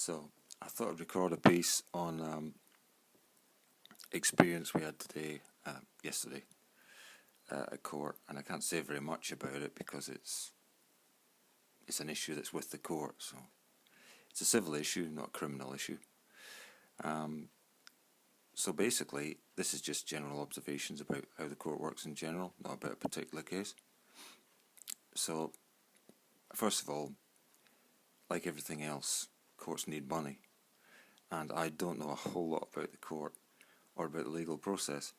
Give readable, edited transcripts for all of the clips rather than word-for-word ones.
So I thought I'd record a piece on experience we had yesterday at court, and I can't say very much about it because it's an issue that's with the court. So it's a civil issue, not a criminal issue. So basically, this is just general observations about how the court works in general, not about a particular case. So, first of all, like everything else, courts need money. And I don't know a whole lot about the court or about the legal process,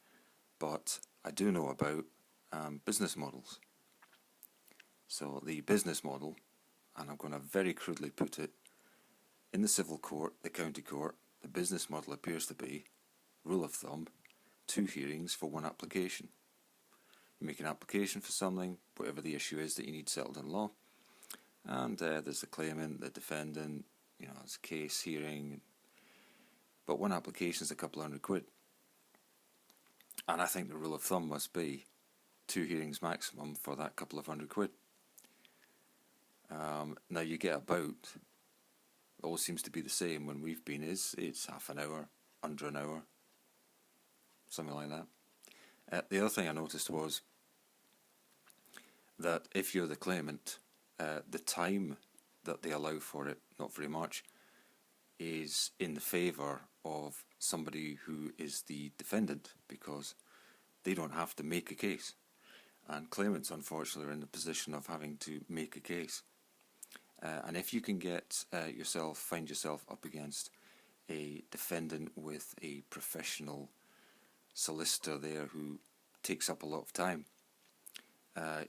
but I do know about business models. So the business model, and I'm going to very crudely put it, in the civil court, the county court, the business model appears to be, rule of thumb, 2 hearings for 1 application. You make an application for something, whatever the issue is that you need settled in law, and there's the claimant, the defendant, there's a case, hearing, but 1 application is a couple £100. And I think the rule of thumb must be 2 hearings maximum for that couple of £100. Now you get about, all seems to be the same when we've been, it's half an hour, under an hour, something like that. The other thing I noticed was that if you're the claimant, the time that they allow for it, not very much, is in the favour of somebody who is the defendant, because they don't have to make a case. And claimants, unfortunately, are in the position of having to make a case. And if you can find yourself up against a defendant with a professional solicitor there who takes up a lot of time,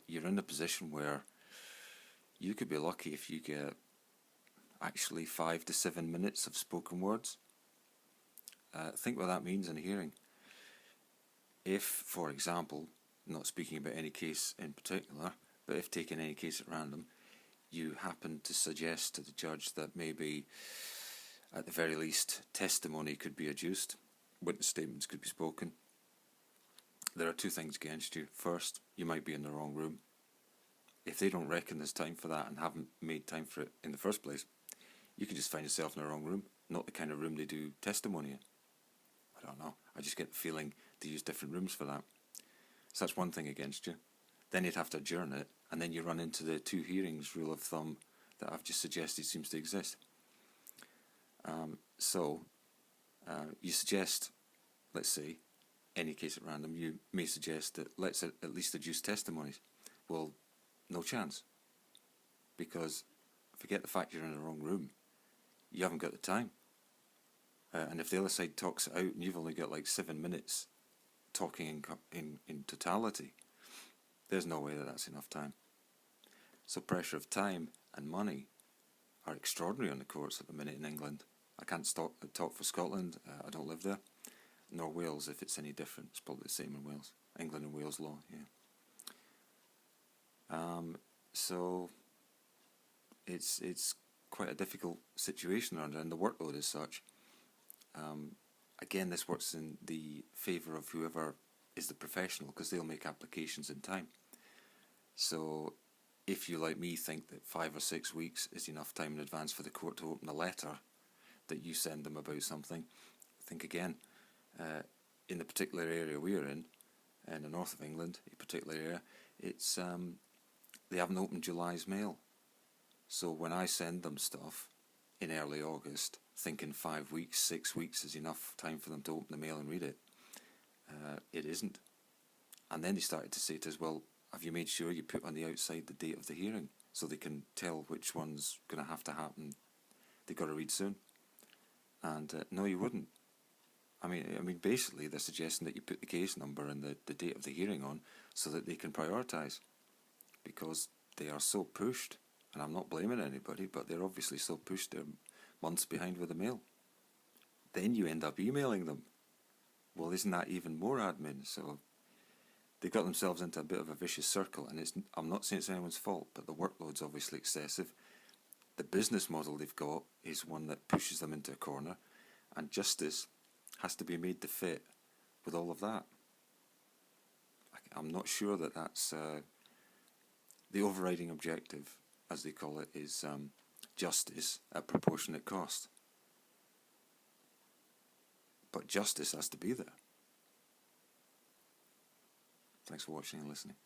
you're in a position where you could be lucky if you get actually 5 to 7 minutes of spoken words. Think what that means in a hearing. If, for example, not speaking about any case in particular, but if taking any case at random, you happen to suggest to the judge that maybe, at the very least, testimony could be adduced, witness statements could be spoken, there are 2 things against you. First, you might be in the wrong room. If they don't reckon there's time for that and haven't made time for it in the first place, you can just find yourself in the wrong room, not the kind of room they do testimony in. I don't know, I just get the feeling they use different rooms for that. So that's one thing against you. Then you'd have to adjourn it, and then you run into the 2 hearings rule of thumb that I've just suggested seems to exist. You suggest, let's say, any case at random, you may suggest that let's at least adduce testimonies. Well, no chance, because forget the fact you're in the wrong room, you haven't got the time. And if the other side talks it out and you've only got like 7 minutes talking in totality, there's no way that that's enough time. So pressure of time and money are extraordinary on the courts at the minute in England. I can't talk for Scotland, I don't live there, nor Wales if it's any different. It's probably the same in Wales. England and Wales law, yeah. So it's quite a difficult situation around it, and the workload is such. Again, this works in the favour of whoever is the professional, because they'll make applications in time. So if you, like me, think that 5 or 6 weeks is enough time in advance for the court to open a letter that you send them about something, think again. In the particular area we're in the north of England, a particular area, it's they haven't opened July's mail. So when I send them stuff in early August, thinking 5 weeks, 6 weeks is enough time for them to open the mail and read it, it isn't. And then they started to say to us, well, have you made sure you put on the outside the date of the hearing so they can tell which one's going to have to happen? They've got to read soon. And no, you wouldn't. I mean, basically they're suggesting that you put the case number and the date of the hearing on so that they can prioritise, because they are so pushed. And I'm not blaming anybody, but they're obviously so pushed, they're months behind with the mail. Then you end up emailing them. Well, isn't that even more admin? So they got themselves into a bit of a vicious circle, and I'm not saying it's anyone's fault, but the workload's obviously excessive. The business model they've got is one that pushes them into a corner, and justice has to be made to fit with all of that. I'm not sure that that's the overriding objective, as they call it, is justice at proportionate cost. but justice has to be there. Thanks for watching and listening.